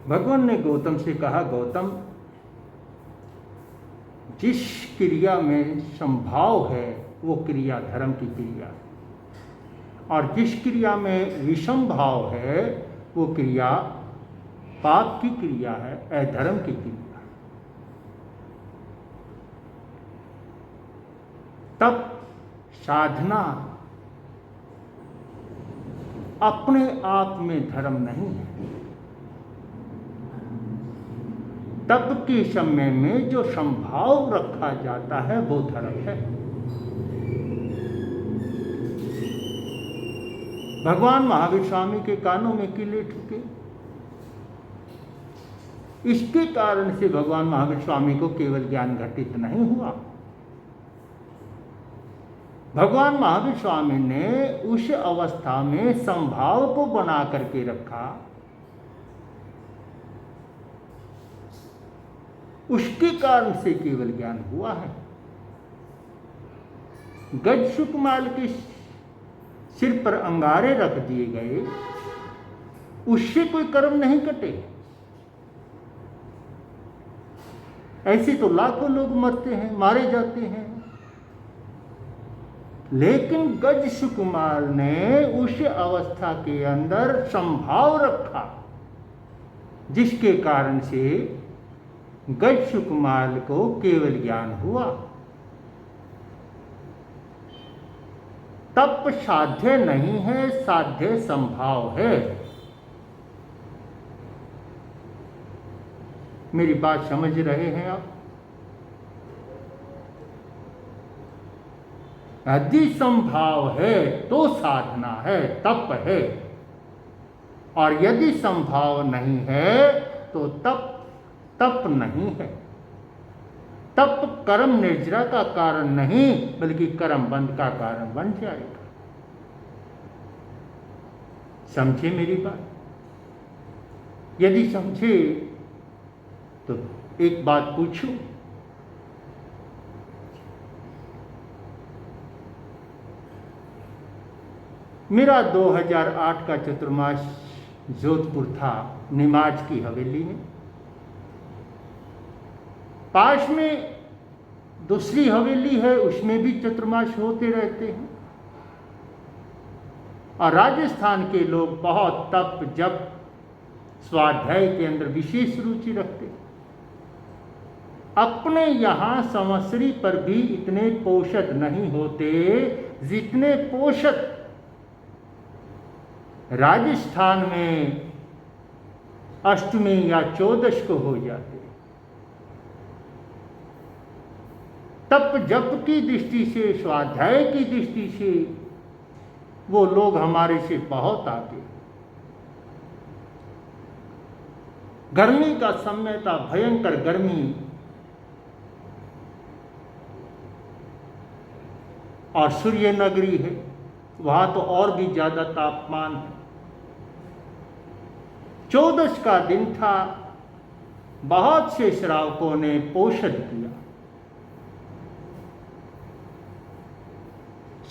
भगवान ने गौतम से कहा, गौतम, जिस क्रिया में संभाव है वो क्रिया धर्म की क्रिया है, और जिस क्रिया में विषम भाव है वो क्रिया पाप की क्रिया है, अधर्म की क्रिया है। तब साधना अपने आप में धर्म नहीं है। तप के समय में जो संभाव रखा जाता है वो धर्म है। भगवान महावीर स्वामी के कानों में कीले ठुके। इसके कारण से भगवान महावीर स्वामी को केवल ज्ञान घटित नहीं हुआ। भगवान महावीर स्वामी ने उस अवस्था में संभाव को बना करके रखा, उसके कारण से केवल ज्ञान हुआ है। गज सुकमाल के सिर पर अंगारे रख दिए गए, उससे कोई कर्म नहीं कटे। ऐसे तो लाखों लोग मरते हैं, मारे जाते हैं, लेकिन गज सुकुमार ने उस अवस्था के अंदर संभाव रखा, जिसके कारण से गज सुकुमार को केवल ज्ञान हुआ। तप साध्य नहीं है, साध्य संभाव है। मेरी बात समझ रहे हैं आप? यदि संभाव है तो साधना है, तप है, और यदि संभाव नहीं है तो तप नहीं है। तप कर्म निर्जरा का कारण नहीं, बल्कि कर्म बंध का कारण बन जाएगा। समझे मेरी बात? यदि समझे तो एक बात पूछूं, मेरा 2008 का चतुर्मास जोधपुर था, निमाज की हवेली में। पास में दूसरी हवेली है, उसमें भी चतुर्मास होते रहते हैं, और राजस्थान के लोग बहुत तप जप स्वाध्याय के अंदर विशेष रुचि रखते हैं। अपने यहाँ संवत्सरी पर भी इतने पोषद नहीं होते जितने पोषद राजस्थान में अष्टमी या चौदश को हो जाते। तप जप की दृष्टि से, स्वाध्याय की दृष्टि से वो लोग हमारे से बहुत आगे। गर्मी का समय था, भयंकर गर्मी, और सूर्य नगरी है, वहां तो और भी ज्यादा तापमान है। चौदश का दिन था, बहुत से श्रावकों ने पोषद किया।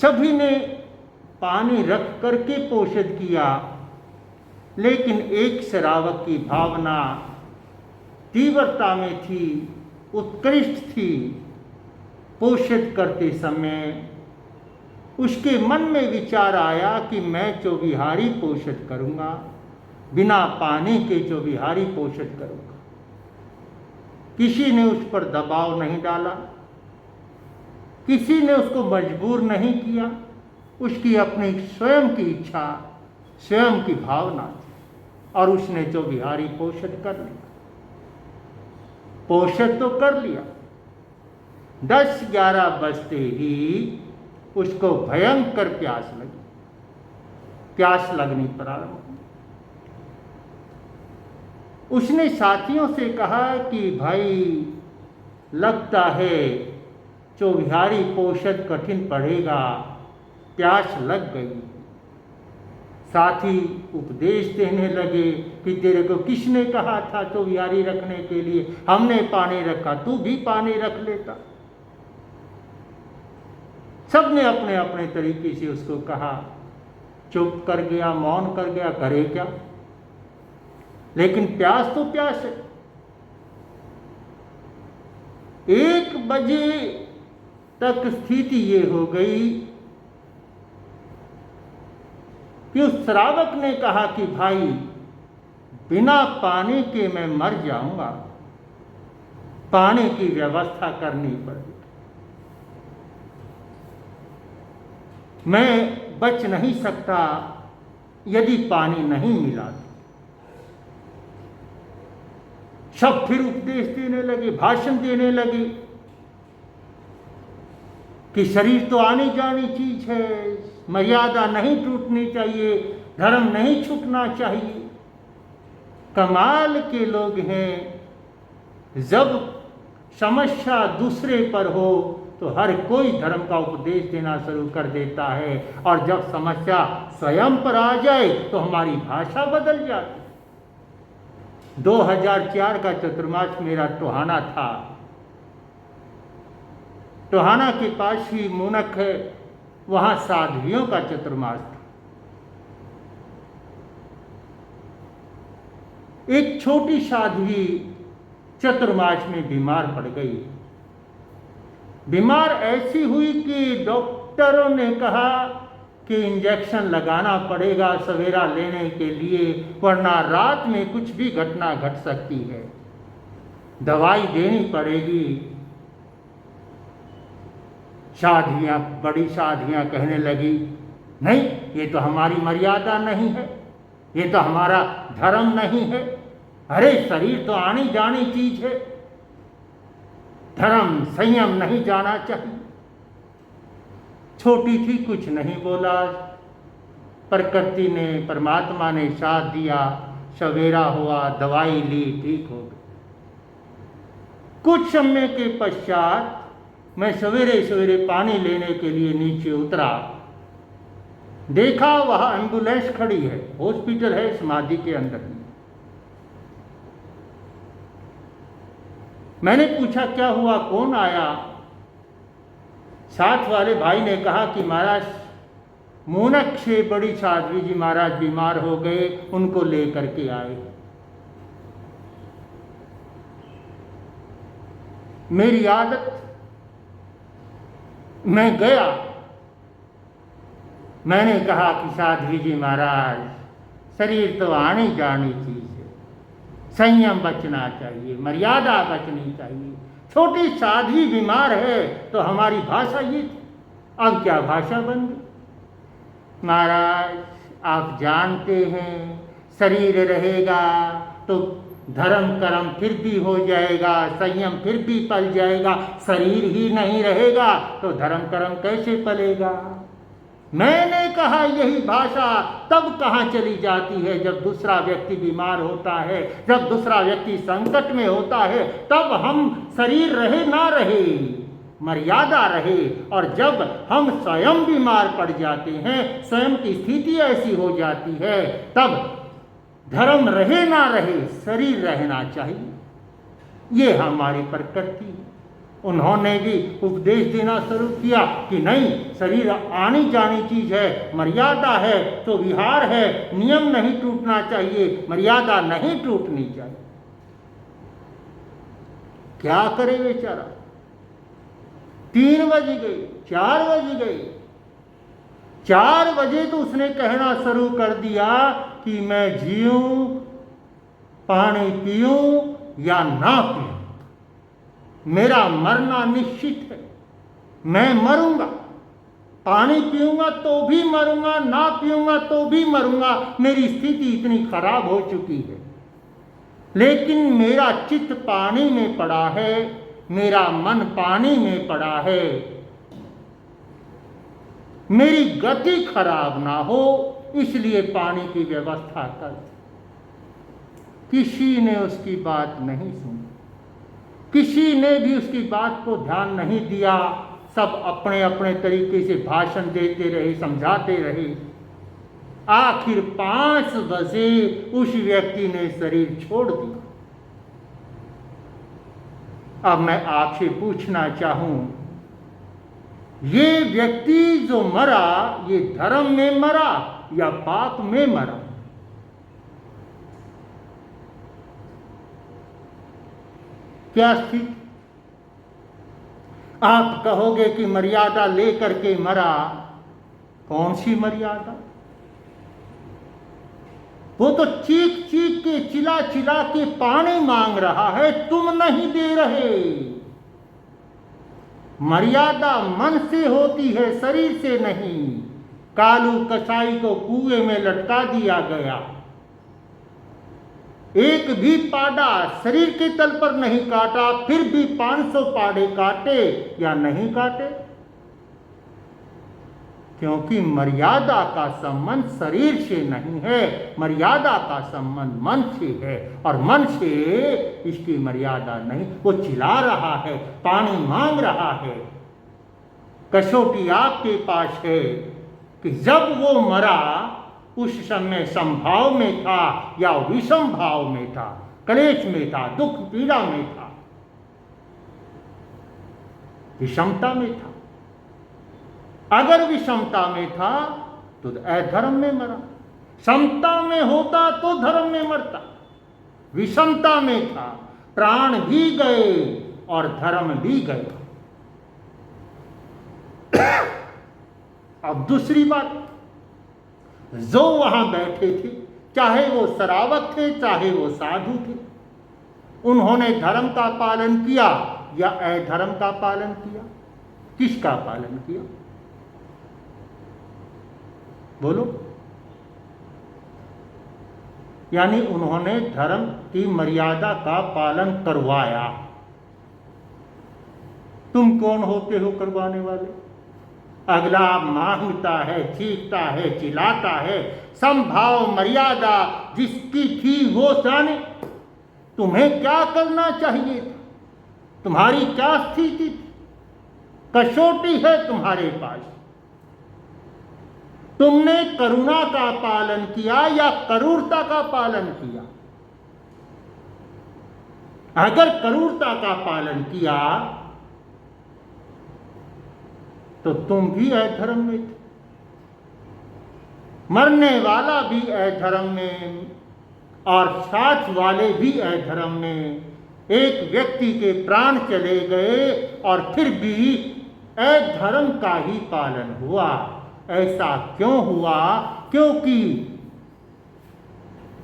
सभी ने पानी रख करके पोषद किया, लेकिन एक श्रावक की भावना तीव्रता में थी, उत्कृष्ट थी। पोषद करते समय उसके मन में विचार आया कि मैं चौबिहारी पोषद करूंगा, बिना पानी के चौबिहारी पोषद करूंगा। किसी ने उस पर दबाव नहीं डाला, किसी ने उसको मजबूर नहीं किया। उसकी अपनी स्वयं की इच्छा, स्वयं की भावना थी, और उसने चौबिहारी पोषद कर लिया। पोषद तो कर लिया, 10-11 बजते ही उसको भयंकर प्यास लगी। प्यास लगनी प्रारंभ हुई। उसने साथियों से कहा कि भाई, लगता है चौबिहारी पोषद कठिन पड़ेगा, प्यास लग गई। साथी उपदेश देने लगे कि तेरे को किसने कहा था चौबिहारी रखने के लिए? हमने पानी रखा, तू भी पानी रख लेता। सबने अपने अपने तरीके से उसको कहा। चुप कर गया, मौन कर गया, करे क्या? लेकिन प्यास तो प्यास है। 1 बजे तक स्थिति ये हो गई कि उस श्रावक ने कहा कि भाई, बिना पानी के मैं मर जाऊंगा, पानी की व्यवस्था करनी पड़ी, मैं बच नहीं सकता यदि पानी नहीं मिला तो। सब फिर उपदेश देने लगे, भाषण देने लगे कि शरीर तो आनी जानी चीज है, मर्यादा नहीं टूटनी चाहिए, धर्म नहीं छूटना चाहिए। कमाल के लोग हैं, जब समस्या दूसरे पर हो तो हर कोई धर्म का उपदेश देना शुरू कर देता है, और जब समस्या स्वयं पर आ जाए तो हमारी भाषा बदल जाती। 2004 का चतुर्मास मेरा टोहाना था। टोहाना के पास ही मूनक है, वहां साध्वियों का चतुर्मास था। एक छोटी साध्वी चतुर्मास में बीमार पड़ गई। बीमार ऐसी हुई कि डॉक्टरों ने कहा कि इंजेक्शन लगाना पड़ेगा सवेरा लेने के लिए, वरना रात में कुछ भी घटना घट सकती है, दवाई देनी पड़ेगी। साधियां, बड़ी साधियां कहने लगी, नहीं, ये तो हमारी मर्यादा नहीं है, ये तो हमारा धर्म नहीं है। अरे शरीर तो आनी जानी चीज है, धर्म संयम नहीं जाना चाहिए। छोटी थी, कुछ नहीं बोला। प्रकृति ने, परमात्मा ने साथ दिया, सवेरा हुआ, दवाई ली, ठीक हो गई। कुछ समय के पश्चात मैं सवेरे सवेरे पानी लेने के लिए नीचे उतरा, देखा वहां एम्बुलेंस खड़ी है, हॉस्पिटल है समाधि के अंदर ही। मैंने पूछा क्या हुआ, कौन आया? साथ वाले भाई ने कहा कि महाराज, मूनक से बड़ी साध्वी जी महाराज बीमार हो गए, उनको लेकर के आए। मेरी आदत, मैं गया, मैंने कहा कि साध्वी जी महाराज, शरीर तो आनी जानी चीज है, संयम बचना चाहिए, मर्यादा बचनी चाहिए। छोटी साध्वी बीमार है तो हमारी भाषा ये थी, अब क्या भाषा बन गई? महाराज आप जानते हैं, शरीर रहेगा तो धर्म कर्म फिर भी हो जाएगा, संयम फिर भी पल जाएगा, शरीर ही नहीं रहेगा तो धर्म कर्म कैसे पलेगा? मैंने कहा यही भाषा तब कहाँ चली जाती है जब दूसरा व्यक्ति बीमार होता है, जब दूसरा व्यक्ति संकट में होता है, तब हम शरीर रहे ना रहे, मर्यादा रहे। और जब हम स्वयं बीमार पड़ जाते हैं, स्वयं की स्थिति ऐसी हो जाती है, तब धर्म रहे ना रहे, शरीर रहना चाहिए। ये हमारी प्रकृति है। उन्होंने भी उपदेश देना शुरू किया कि नहीं, शरीर आनी जानी चीज है, मर्यादा है तो विहार है, नियम नहीं टूटना चाहिए, मर्यादा नहीं टूटनी चाहिए। क्या करे बेचारा? 3 बज गए, 4 बज गए। 4 बजे तो उसने कहना शुरू कर दिया कि मैं जीऊं, पानी पीऊं या ना पीऊं, मेरा मरना निश्चित है, मैं मरूंगा, पानी पीऊंगा तो भी मरूंगा, ना पीऊंगा तो भी मरूंगा, मेरी स्थिति इतनी खराब हो चुकी है। लेकिन मेरा चित्त पानी में पड़ा है, मेरा मन पानी में पड़ा है, मेरी गति खराब ना हो, इसलिए पानी की व्यवस्था कर। किसी ने उसकी बात नहीं सुनी, किसी ने भी उसकी बात को ध्यान नहीं दिया। सब अपने अपने तरीके से भाषण देते रहे, समझाते रहे। आखिर 5 बजे उस व्यक्ति ने शरीर छोड़ दिया। अब मैं आपसे पूछना चाहूं, ये व्यक्ति जो मरा, ये धर्म में मरा या पाप में मरा? क्या स्थिति? आप कहोगे कि मर्यादा लेकर के मरा। कौन सी मर्यादा? वो तो चीख चीख के चिल्ला चिल्ला के पानी मांग रहा है, तुम नहीं दे रहे। मर्यादा मन से होती है, शरीर से नहीं। कालू कसाई को कुएं में लटका दिया गया, एक भी पाड़ा शरीर के तल पर नहीं काटा, फिर भी 500 पाड़े काटे या नहीं काटे? क्योंकि मर्यादा का संबंध शरीर से नहीं है, मर्यादा का संबंध मन से है, और मन से इसकी मर्यादा नहीं। वो चिल्ला रहा है, पानी मांग रहा है। कसौटी आपके पास है कि जब वो मरा उस समय समभाव में था या विषम भाव में था, क्लेश में था, दुख पीड़ा में था, विषमता में था। अगर विषमता में था तो अधर्म में मरा, समता में होता तो धर्म में मरता। विषमता में था, प्राण भी गए और धर्म भी गए। अब दूसरी बात, जो वहां बैठे थे, चाहे वो शरावक थे चाहे वो साधु थे, उन्होंने धर्म का पालन किया या अधर्म का पालन किया? किसका पालन किया? बोलो। यानी उन्होंने धर्म की मर्यादा का पालन करवाया। तुम कौन होते हो करवाने वाले? अगला मांगता है, चीखता है, चिल्लाता है, समभाव मर्यादा जिसकी थी वो जाने। तुम्हें क्या करना चाहिए था? तुम्हारी क्या स्थिति थी? कसौटी है तुम्हारे पास। तुमने करुणा का पालन किया या क्रूरता का पालन किया? अगर क्रूरता का पालन किया तो तुम भी अधर्म में थे, मरने वाला भी अधर्म में और साथ वाले भी अधर्म में। एक व्यक्ति के प्राण चले गए और फिर भी अधर्म का ही पालन हुआ। ऐसा क्यों हुआ? क्योंकि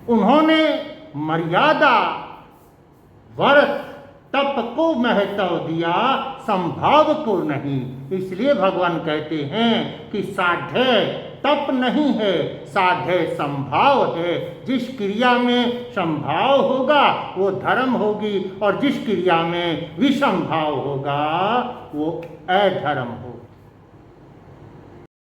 उन्होंने मर्यादा, व्रत, तप को महत्व दिया, संभाव को नहीं। इसलिए भगवान कहते हैं कि साध्य तप नहीं है, साध्य संभाव है। जिस क्रिया में संभाव होगा वो धर्म होगी, और जिस क्रिया में विसंभाव होगा वो अधर्म होगा।